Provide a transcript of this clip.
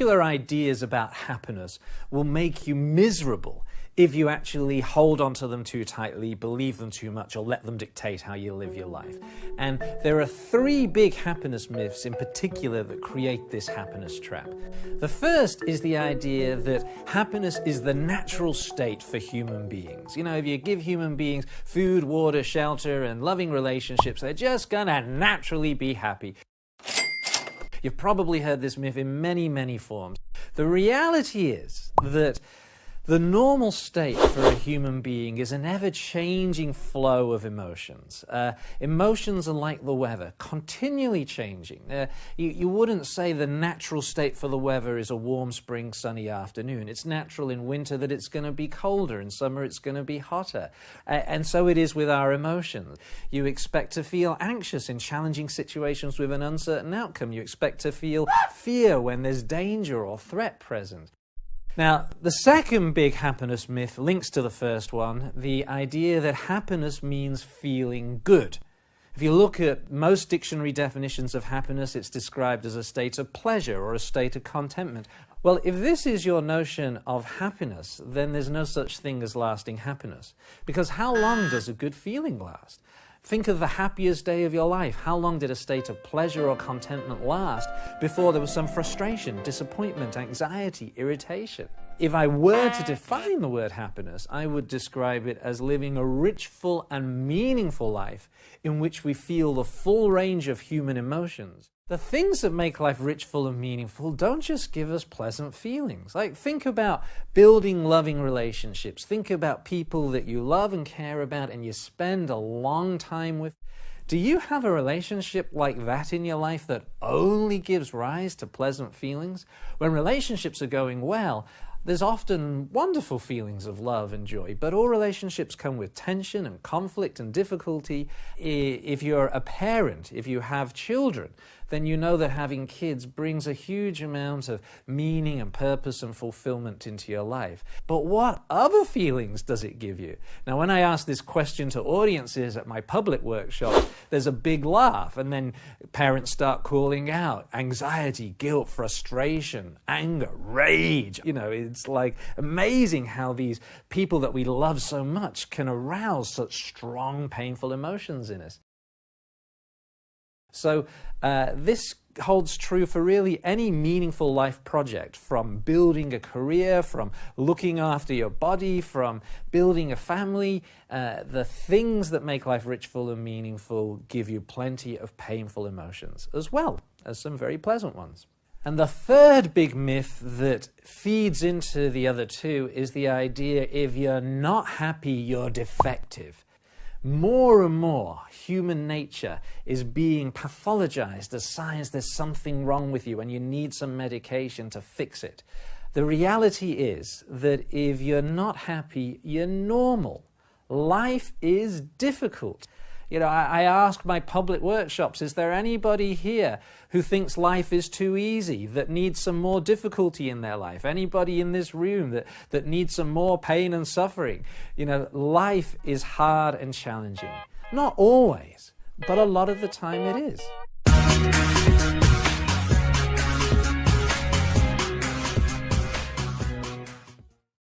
popular ideas about happiness will make you miserable if you actually hold on to them too tightly, believe them too much, or let them dictate how you live your life. And there are three big happiness myths in particular that create this happiness trap. The first is the idea that happiness is the natural state for human beings. You know, if you give human beings food, water, shelter, and loving relationships, they're just gonna naturally be happy. You've probably heard this myth in many, many forms. The reality is that the normal state for a human being is an ever-changing flow of emotions. Emotions are like the weather, continually changing. You wouldn't say the natural state for the weather is a warm spring, sunny afternoon. It's natural in winter that it's going to be colder, in summer it's going to be hotter. And so it is with our emotions. You expect to feel anxious in challenging situations with an uncertain outcome. You expect to feel fear when there's danger or threat present. Now, the second big happiness myth links to the first one, the idea that happiness means feeling good. If you look at most dictionary definitions of happiness, it's described as a state of pleasure or a state of contentment. Well, if this is your notion of happiness, then there's no such thing as lasting happiness. Because how long does a good feeling last? Think of the happiest day of your life. How long did a state of pleasure or contentment last before there was some frustration, disappointment, anxiety, irritation? If I were to define the word happiness, I would describe it as living a rich, full, and meaningful life in which we feel the full range of human emotions. The things that make life rich, full, and meaningful don't just give us pleasant feelings. Like, think about building loving relationships. Think about people that you love and care about and you spend a long time with. Do you have a relationship like that in your life that only gives rise to pleasant feelings? When relationships are going well, there's often wonderful feelings of love and joy, but all relationships come with tension and conflict and difficulty. If you're a parent, if you have children, then you know that having kids brings a huge amount of meaning and purpose and fulfillment into your life. But what other feelings does it give you? Now, when I ask this question to audiences at my public workshops, there's a big laugh, and then parents start calling out anxiety, guilt, frustration, anger, rage. You know, it's like amazing how these people that we love so much can arouse such strong, painful emotions in us. So this holds true for really any meaningful life project, from building a career, from looking after your body, from building a family. The things that make life rich, full, and meaningful give you plenty of painful emotions, as well as some very pleasant ones. And the third big myth that feeds into the other two is the idea if you're not happy, you're defective. More and more, human nature is being pathologized as signs there's something wrong with you and you need some medication to fix it. The reality is that if you're not happy, you're normal. Life is difficult. You know, I ask my public workshops, is there anybody here who thinks life is too easy, that needs some more difficulty in their life? Anybody in this room that needs some more pain and suffering? You know, life is hard and challenging. Not always, but a lot of the time it is.